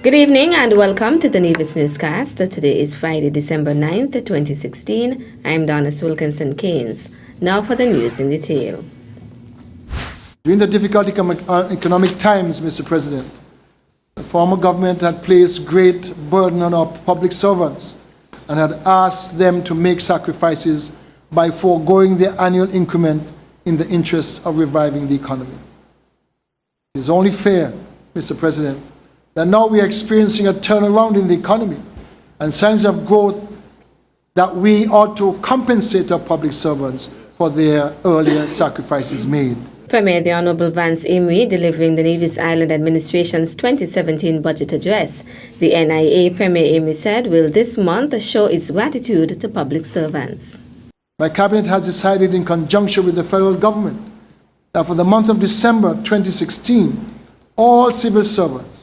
Good evening and welcome to the Nevis Newscast. Today is Friday, December 9th, 2016. I'm Donna Wilkinson Keynes. Now for the news in detail. During the difficult economic times, Mr. President, the former government had placed great burden on our public servants and had asked them to make sacrifices by foregoing their annual increment in the interest of reviving the economy. It is only fair, Mr. President, that now we are experiencing a turnaround in the economy and signs of growth that we ought to compensate our public servants for their earlier sacrifices made. Premier the Honorable Vance Imrie delivering the Nevis Island Administration's 2017 budget address. The NIA Premier Imrie said will this month show its gratitude to public servants. My cabinet has decided in conjunction with the federal government that for the month of December 2016, all civil servants,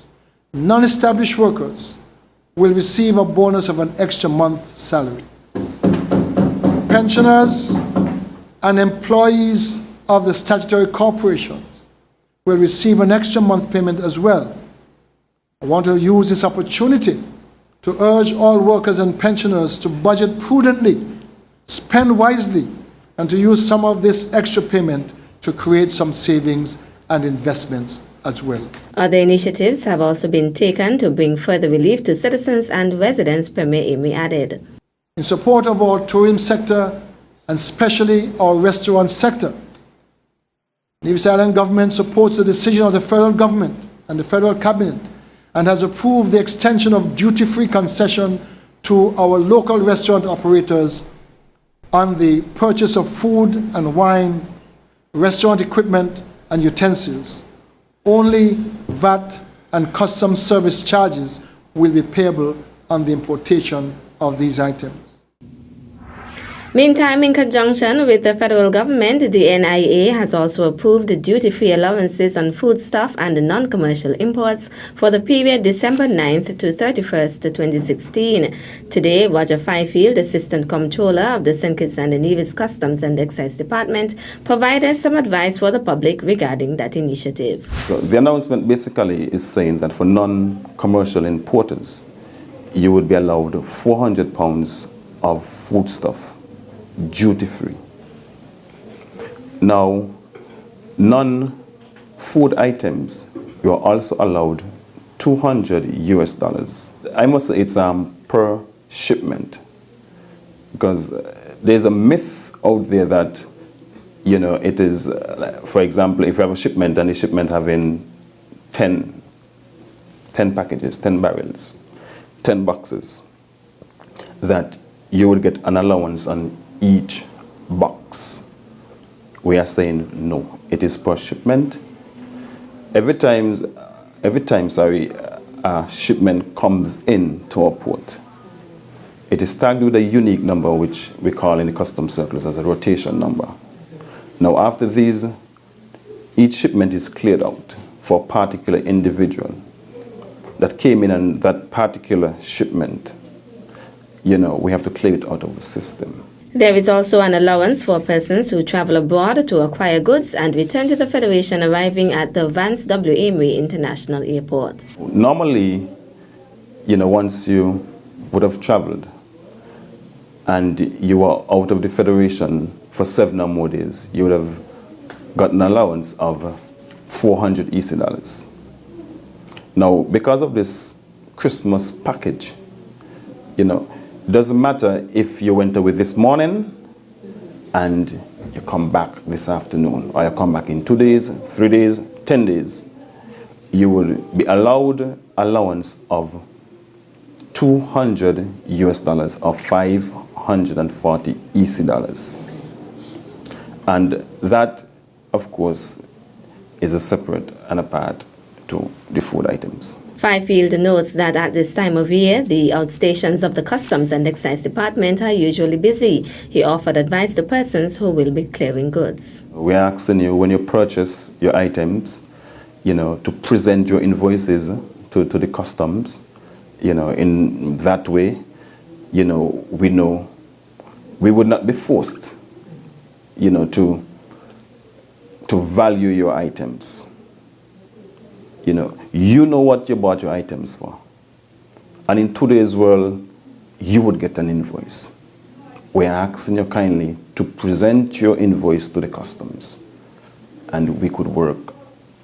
non-established workers will receive a bonus of an extra month's salary. Pensioners and employees of the statutory corporations will receive an extra month payment as well. I want to use this opportunity to urge all workers and pensioners to budget prudently, spend wisely, and to use some of this extra payment to create some savings and investments as well. Other initiatives have also been taken to bring further relief to citizens and residents, Premier Imrie added. In support of our tourism sector and especially our restaurant sector, Nevis Island government supports the decision of the federal government and the federal cabinet and has approved the extension of duty-free concession to our local restaurant operators on the purchase of food and wine, restaurant equipment and utensils. Only VAT and customs service charges will be payable on the importation of these items. Meantime, in conjunction with the federal government, the NIA has also approved the duty-free allowances on foodstuff and non-commercial imports for the period December 9th to 31st, 2016. Today, Roger Fifield, Assistant Comptroller of the St. Kitts and Nevis Customs and Excise Department, provided some advice for the public regarding that initiative. So the announcement basically is saying that for non-commercial importers, you would be allowed 400 pounds of foodstuff duty-free. Now, non-food items, you are also allowed $200. I must say it's per shipment, because there's a myth out there that, you know, it is, for example, if you have a shipment and the shipment having 10 packages, 10 barrels, 10 boxes, that you would get an allowance on each box. We are saying no, it is per shipment. Every time a shipment comes in to our port, it is tagged with a unique number which we call in the customs circles as a rotation number. Now after these, each shipment is cleared out for a particular individual that came in, and that particular shipment, you know, we have to clear it out of the system. There is also an allowance for persons who travel abroad to acquire goods and return to the Federation arriving at the Vance W. Imrie International Airport. Normally, you know, once you would have traveled and you were out of the Federation for 7 or more days, you would have got an allowance of 400 EC dollars. Now, because of this Christmas package, you know, it doesn't matter if you went away this morning and you come back this afternoon, or you come back in 2 days, 3 days, 10 days, you will be allowed allowance of $200 or 540 EC dollars. And that, of course, is a separate and apart to the food items. Fifield notes that at this time of year, the outstations of the Customs and Excise Department are usually busy. He offered advice to persons who will be clearing goods. We're asking you, when you purchase your items, you know, to present your invoices to the customs, you know, in that way, you know we would not be forced, you know, to value your items. You know what you bought your items for. And in today's world, you would get an invoice. We're asking you kindly to present your invoice to the customs, and we could work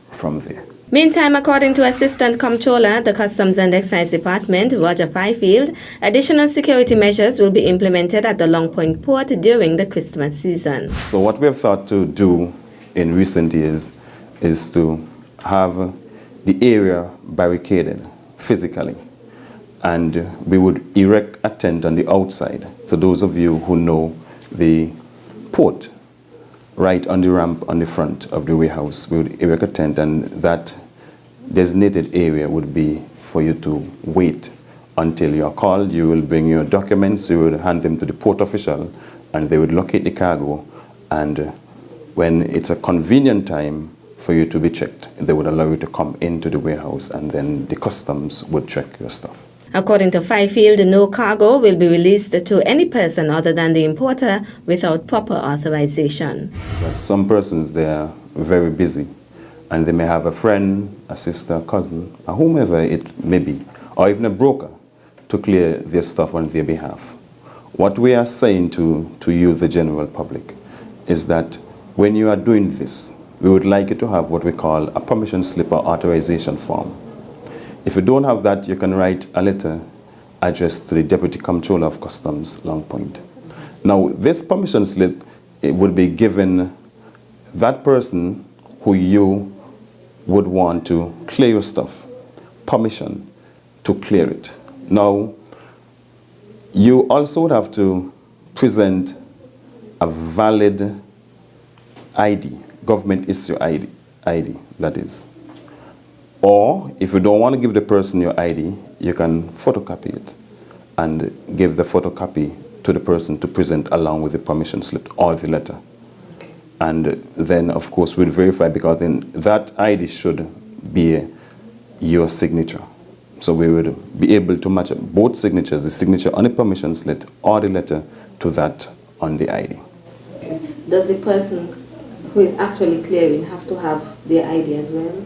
from there. Meantime, according to Assistant Comptroller, the Customs and Excise Department, Roger Fifield, additional security measures will be implemented at the Long Point Port during the Christmas season. So what we have thought to do in recent years is to have the area barricaded physically, and we would erect a tent on the outside. So those of you who know the port, right on the ramp on the front of the warehouse, we would erect a tent, and that designated area would be for you to wait until you are called. You will bring your documents, you will hand them to the port official, and they would locate the cargo, and when it's a convenient time for you to be checked, they would allow you to come into the warehouse, and then the customs would check your stuff. According to Fifield, no cargo will be released to any person other than the importer without proper authorization. But some persons, they are very busy, and they may have a friend, a sister, a cousin, or whomever it may be, or even a broker to clear their stuff on their behalf. What we are saying to you, the general public, is that when you are doing this, we would like you to have what we call a permission slip or authorization form. If you don't have that, you can write a letter addressed to the Deputy Comptroller of Customs, Long Point. Now, this permission slip, it would be given that person who you would want to clear your stuff, permission to clear it. Now, you also would have to present a valid ID, government issue ID, that is. Or, if you don't want to give the person your ID, you can photocopy it and give the photocopy to the person to present along with the permission slip or the letter. Okay. And then, of course, we'll verify, because then that ID should be your signature. So we would be able to match both signatures, the signature on the permission slip or the letter, to that on the ID. Okay. Does the person who is actually clearing have to have their ID as well?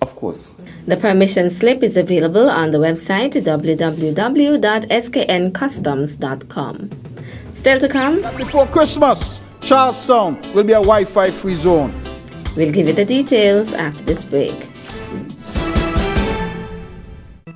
Of course. The permission slip is available on the website www.skncustoms.com. Still to come, Before Christmas, Charlestown will be a Wi-Fi free zone. We'll give you the details after this break.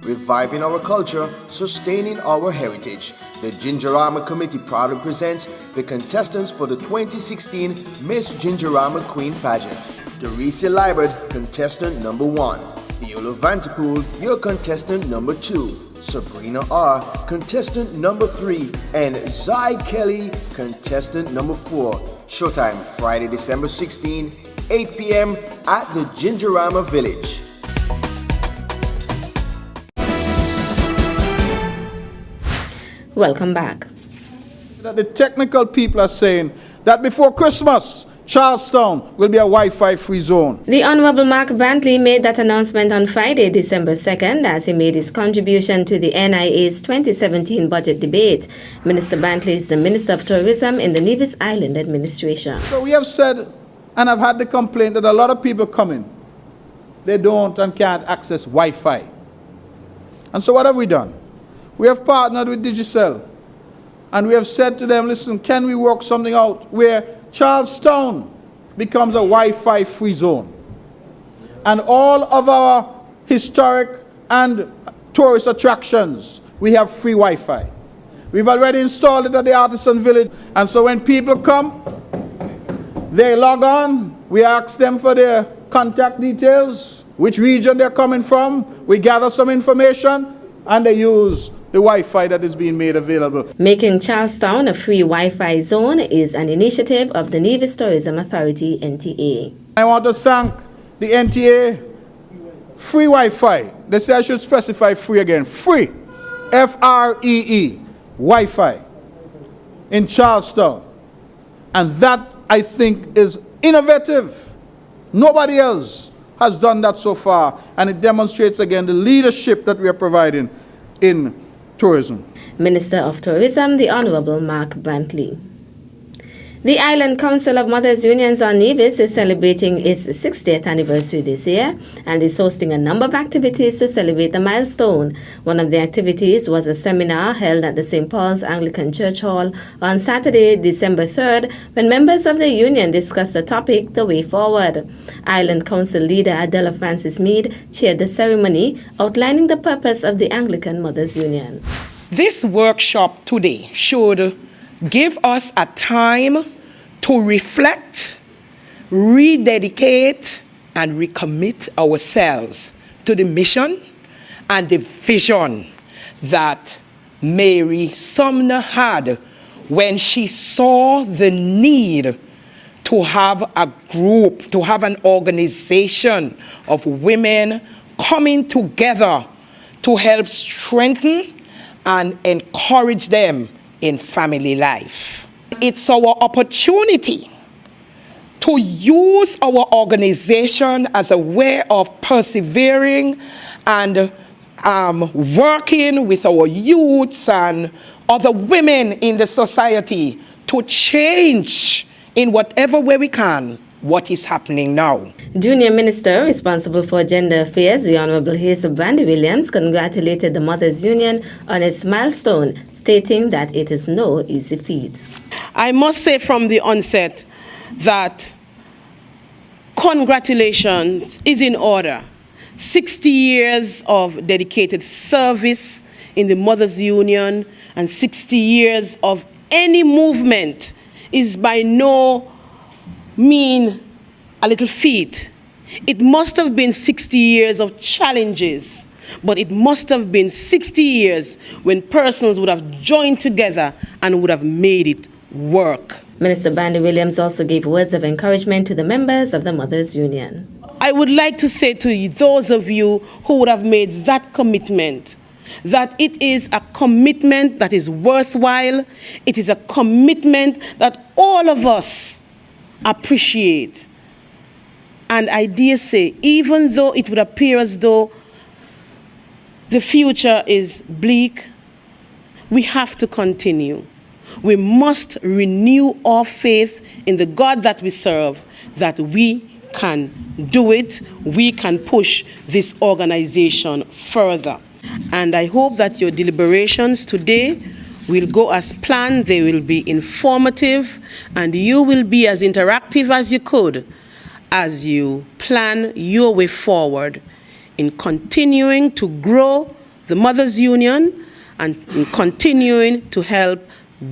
Reviving our culture, sustaining our heritage. The Gingerama Committee proudly presents the contestants for the 2016 Miss Gingerama Queen Pageant. Dorisia Libert, contestant number 1. Theola Vanterpool, your contestant number 2. Sabrina R., contestant number 3. And Zai Kelly, contestant number 4. Showtime Friday, December 16, 8 p.m. at the Gingerama Village. Welcome back. That the technical people are saying that before Christmas, Charlestown will be a Wi-Fi free zone. The Honorable Mark Brantley made that announcement on Friday, December 2nd, as he made his contribution to the NIA's 2017 budget debate. Minister Brantley is the Minister of Tourism in the Nevis Island Administration. So we have said, and I've had the complaint that a lot of people come in, they don't and can't access Wi-Fi. And so what have we done? We have partnered with Digicel, and we have said to them, listen, can we work something out where Charlestown becomes a Wi-Fi free zone, and all of our historic and tourist attractions, we have free Wi-Fi. We've already installed it at the Artisan Village, and so when people come, they log on, we ask them for their contact details, which region they're coming from, we gather some information, and they use the Wi-Fi that is being made available. Making Charlestown a free Wi-Fi zone is an initiative of the Nevis Tourism Authority, NTA. I want to thank the NTA. Free Wi-Fi. They say I should specify free again. Free. F-R-E-E. Wi-Fi. In Charlestown. And that, I think, is innovative. Nobody else has done that so far. And it demonstrates again the leadership that we are providing in tourism. Minister of Tourism, the Honorable Mark Brantley. The Island Council of Mothers Unions on Nevis is celebrating its 60th anniversary this year and is hosting a number of activities to celebrate the milestone. One of the activities was a seminar held at the St. Paul's Anglican Church Hall on Saturday, December 3rd, when members of the union discussed the topic, The Way Forward. Island Council leader Adela Francis Mead chaired the ceremony, outlining the purpose of the Anglican Mothers Union. This workshop today should give us a time to reflect, rededicate, and recommit ourselves to the mission and the vision that Mary Sumner had when she saw the need to have a group, to have an organization of women coming together to help strengthen and encourage them in family life. It's our opportunity to use our organization as a way of persevering and working with our youths and other women in the society to change in whatever way we can what is happening now. Junior Minister responsible for Gender Affairs, the Honorable Hazel Brandy Williams, congratulated the Mothers Union on its milestone, stating that it is no easy feat. I must say from the onset that congratulations is in order. 60 years of dedicated service in the Mothers Union and 60 years of any movement is by no mean a little feat. It must have been 60 years of challenges, but it must have been 60 years when persons would have joined together and would have made it work. Minister Brandy Williams also gave words of encouragement to the members of the Mothers Union. I would like to say to those of you who would have made that commitment, that it is a commitment that is worthwhile. It is a commitment that all of us appreciate. And I dare say, even though it would appear as though the future is bleak, we have to continue. We must renew our faith in the God that we serve, that we can do it, we can push this organization further. And I hope that your deliberations today will go as planned. They will be informative, and you will be as interactive as you could as you plan your way forward in continuing to grow the Mothers Union and in continuing to help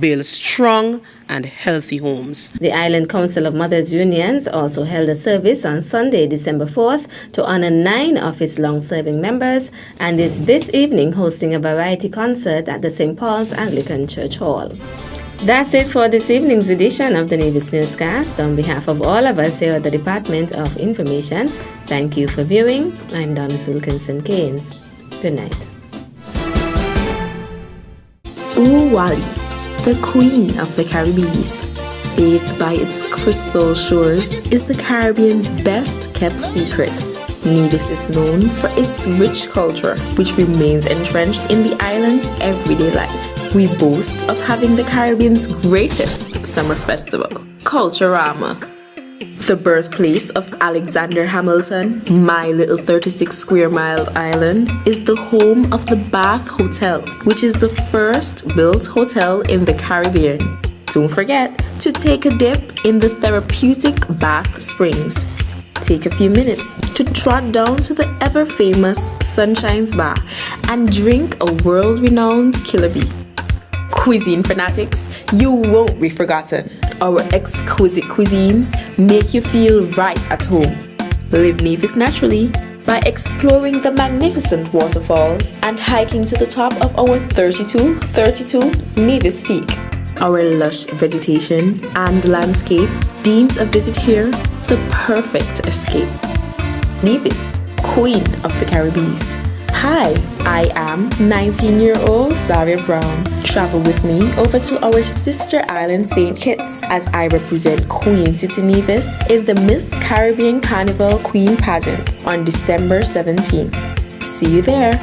build strong and healthy homes. The Island Council of Mothers Unions also held a service on Sunday, December 4th, to honor 9 of its long-serving members, and is this evening hosting a variety concert at the St. Paul's Anglican Church Hall. That's it for this evening's edition of the Nevis Newscast. On behalf of all of us here at the Department of Information, thank you for viewing. I'm Donis Wilkinson-Keynes. Good night. Wally, the Queen of the Caribbean, bathed by its crystal shores, is the Caribbean's best-kept secret. Nevis is known for its rich culture, which remains entrenched in the island's everyday life. We boast of having the Caribbean's greatest summer festival, Culturama. The birthplace of Alexander Hamilton, my little 36-square-mile island, is the home of the Bath Hotel, which is the first built hotel in the Caribbean. Don't forget to take a dip in the therapeutic Bath Springs. Take a few minutes to trot down to the ever-famous Sunshine's Bar and drink a world-renowned Killer Bee. Cuisine fanatics, you won't be forgotten. Our exquisite cuisines make you feel right at home. Live Nevis naturally by exploring the magnificent waterfalls and hiking to the top of our 32 Nevis Peak. Our lush vegetation and landscape deems a visit here the perfect escape. Nevis, Queen of the Caribbean. Hi, I am 19-year-old Zaria Brown. Travel with me over to our sister island St. Kitts as I represent Queen City Nevis in the Miss Caribbean Carnival Queen Pageant on December 17th. See you there.